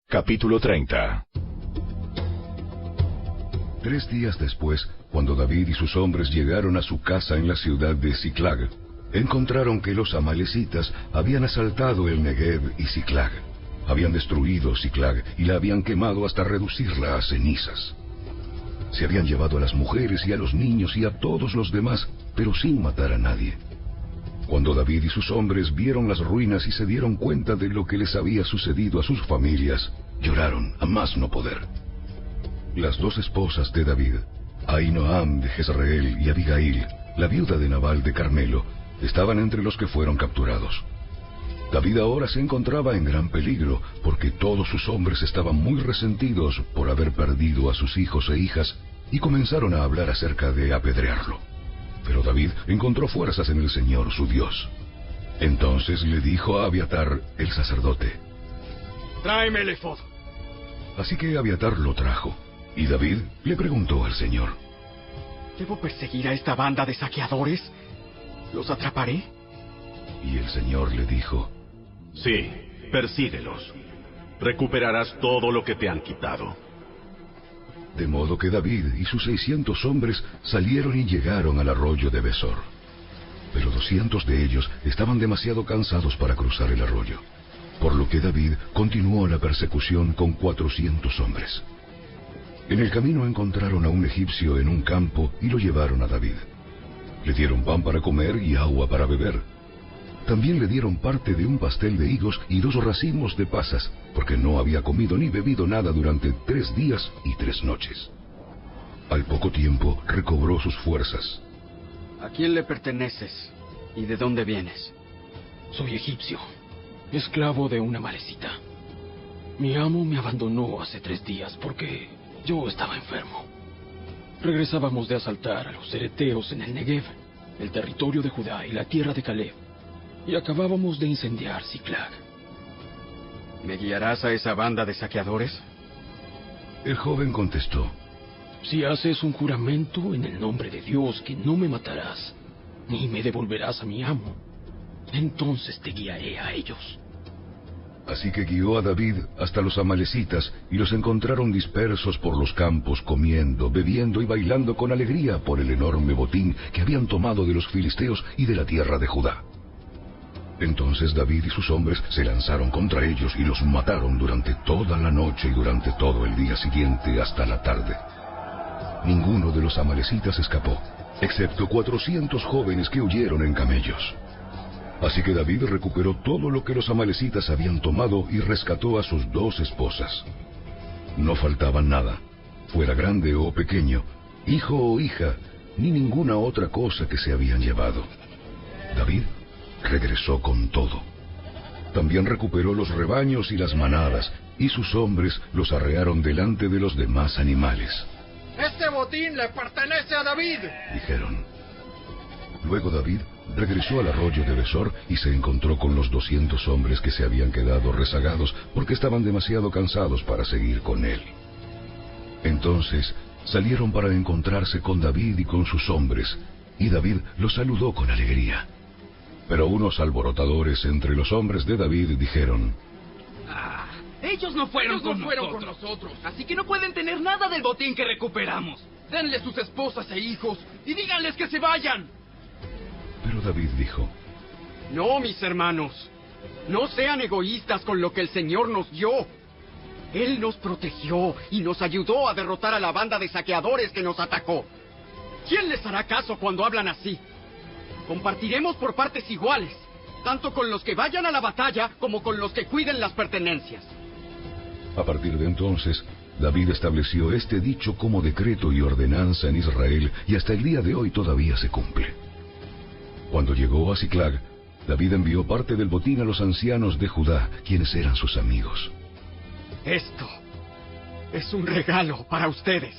Capítulo 30. 3 días después, cuando David y sus hombres llegaron a su casa en la ciudad de Ziklag, encontraron que los amalecitas habían asaltado el Negev y Ziklag. Habían destruido Ziklag y la habían quemado hasta reducirla a cenizas. Se habían llevado a las mujeres y a los niños y a todos los demás, pero sin matar a nadie. Cuando David y sus hombres vieron las ruinas y se dieron cuenta de lo que les había sucedido a sus familias, lloraron a más no poder. Las 2 esposas de David, Ahinoam de Jezreel y Abigail, la viuda de Nabal de Carmelo, estaban entre los que fueron capturados. David ahora se encontraba en gran peligro, porque todos sus hombres estaban muy resentidos por haber perdido a sus hijos e hijas, y comenzaron a hablar acerca de apedrearlo. Pero David encontró fuerzas en el Señor su Dios. Entonces le dijo a Abiatar, el sacerdote: «Tráeme el efod». Así que Abiatar lo trajo, y David le preguntó al Señor: ¿Debo perseguir a esta banda de saqueadores? ¿Los atraparé? Y el Señor le dijo: Sí, persíguelos. Recuperarás todo lo que te han quitado. De modo que David y sus 600 hombres salieron y llegaron al arroyo de Besor. Pero 200 de ellos estaban demasiado cansados para cruzar el arroyo, por lo que David continuó la persecución con 400 hombres. En el camino encontraron a un egipcio en un campo y lo llevaron a David. Le dieron pan para comer y agua para beber. También le dieron parte de un pastel de higos y 2 racimos de pasas, porque no había comido ni bebido nada durante 3 días y 3 noches. Al poco tiempo recobró sus fuerzas. ¿A quién le perteneces y de dónde vienes? Soy egipcio, esclavo de una amalecita. Mi amo me abandonó hace 3 días porque yo estaba enfermo. Regresábamos de asaltar a los cereteos en el Negev, el territorio de Judá y la tierra de Caleb, y acabábamos de incendiar Ziklag. ¿Me guiarás a esa banda de saqueadores? El joven contestó: Si haces un juramento en el nombre de Dios que no me matarás, ni me devolverás a mi amo, entonces te guiaré a ellos. Así que guió a David hasta los amalecitas y los encontraron dispersos por los campos, comiendo, bebiendo y bailando con alegría por el enorme botín que habían tomado de los filisteos y de la tierra de Judá. Entonces David y sus hombres se lanzaron contra ellos y los mataron durante toda la noche y durante todo el día siguiente hasta la tarde. Ninguno de los amalecitas escapó, excepto 400 jóvenes que huyeron en camellos. Así que David recuperó todo lo que los amalecitas habían tomado y rescató a sus 2 esposas. No faltaba nada, fuera grande o pequeño, hijo o hija, ni ninguna otra cosa que se habían llevado. David regresó con todo. También recuperó los rebaños y las manadas, y sus hombres los arrearon delante de los demás animales. ¡Este botín le pertenece a David!, dijeron. Luego David regresó al arroyo de Besor y se encontró con los 200 hombres que se habían quedado rezagados porque estaban demasiado cansados para seguir con él. Entonces salieron para encontrarse con David y con sus hombres, y David los saludó con alegría. Pero unos alborotadores entre los hombres de David dijeron: Ellos no fueron con nosotros, así que no pueden tener nada del botín que recuperamos. Denle sus esposas e hijos y díganles que se vayan. Pero David dijo: No, mis hermanos, no sean egoístas con lo que el Señor nos dio. Él nos protegió y nos ayudó a derrotar a la banda de saqueadores que nos atacó. ¿Quién les hará caso cuando hablan así? Compartiremos por partes iguales, tanto con los que vayan a la batalla como con los que cuiden las pertenencias. A partir de entonces, David estableció este dicho como decreto y ordenanza en Israel, y hasta el día de hoy todavía se cumple. Cuando llegó a Ziklag, David envió parte del botín a los ancianos de Judá, quienes eran sus amigos. Esto es un regalo para ustedes,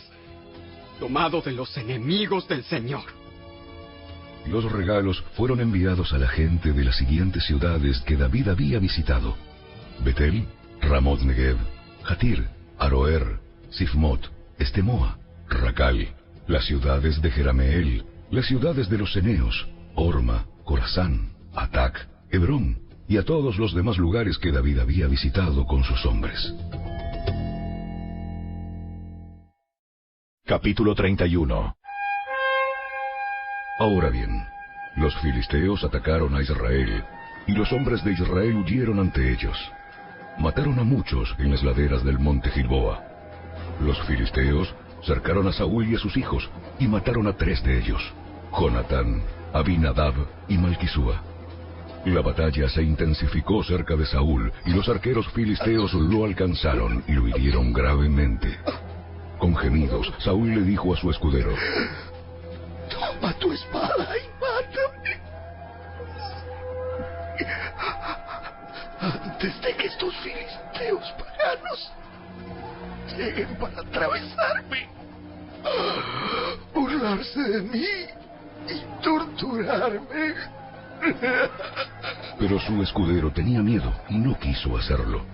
tomado de los enemigos del Señor. Los regalos fueron enviados a la gente de las siguientes ciudades que David había visitado: Betel, Ramot Negev, Jatir, Aroer, Sifmot, Estemoa, Racal, las ciudades de Jerameel, las ciudades de los ceneos, Orma, Corazán, Atac, Hebrón, y a todos los demás lugares que David había visitado con sus hombres. Capítulo 31. Ahora bien, los filisteos atacaron a Israel, y los hombres de Israel huyeron ante ellos. Mataron a muchos en las laderas del monte Gilboa. Los filisteos cercaron a Saúl y a sus hijos, y mataron a 3 de ellos, Jonatán, Abinadab y Malquisúa. La batalla se intensificó cerca de Saúl, y los arqueros filisteos lo alcanzaron y lo hirieron gravemente. Con gemidos, Saúl le dijo a su escudero: toma tu espada y mátame, antes de que estos filisteos paganos lleguen para atravesarme, burlarse de mí y torturarme. Pero su escudero tenía miedo y no quiso hacerlo.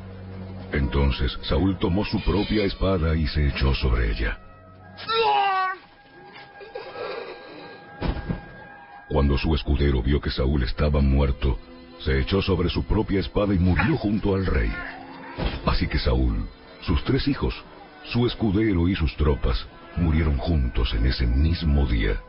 Entonces Saúl tomó su propia espada y se echó sobre ella. Cuando su escudero vio que Saúl estaba muerto, se echó sobre su propia espada y murió junto al rey. Así que Saúl, sus 3 hijos, su escudero y sus tropas murieron juntos en ese mismo día.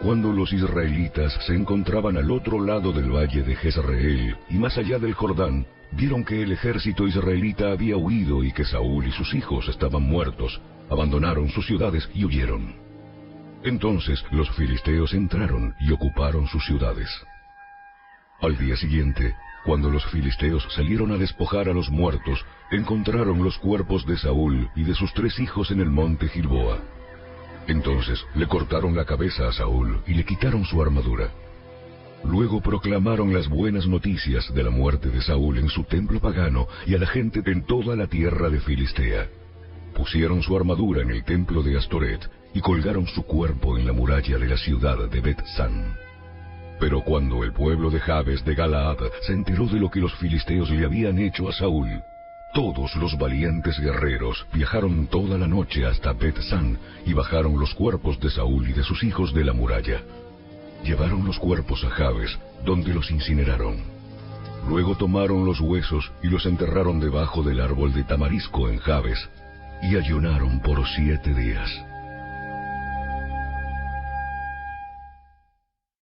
Cuando los israelitas se encontraban al otro lado del valle de Jezreel y más allá del Jordán, vieron que el ejército israelita había huido y que Saúl y sus hijos estaban muertos, abandonaron sus ciudades y huyeron. Entonces los filisteos entraron y ocuparon sus ciudades. Al día siguiente, cuando los filisteos salieron a despojar a los muertos, encontraron los cuerpos de Saúl y de sus 3 hijos en el monte Gilboa. Entonces le cortaron la cabeza a Saúl y le quitaron su armadura. Luego proclamaron las buenas noticias de la muerte de Saúl en su templo pagano y a la gente en toda la tierra de Filistea. Pusieron su armadura en el templo de Astoret y colgaron su cuerpo en la muralla de la ciudad de Bet-San. Pero cuando el pueblo de Jabes de Galaad se enteró de lo que los filisteos le habían hecho a Saúl, todos los valientes guerreros viajaron toda la noche hasta Bet-San y bajaron los cuerpos de Saúl y de sus hijos de la muralla. Llevaron los cuerpos a Jabes, donde los incineraron. Luego tomaron los huesos y los enterraron debajo del árbol de tamarisco en Jabes, y ayunaron por 7 días.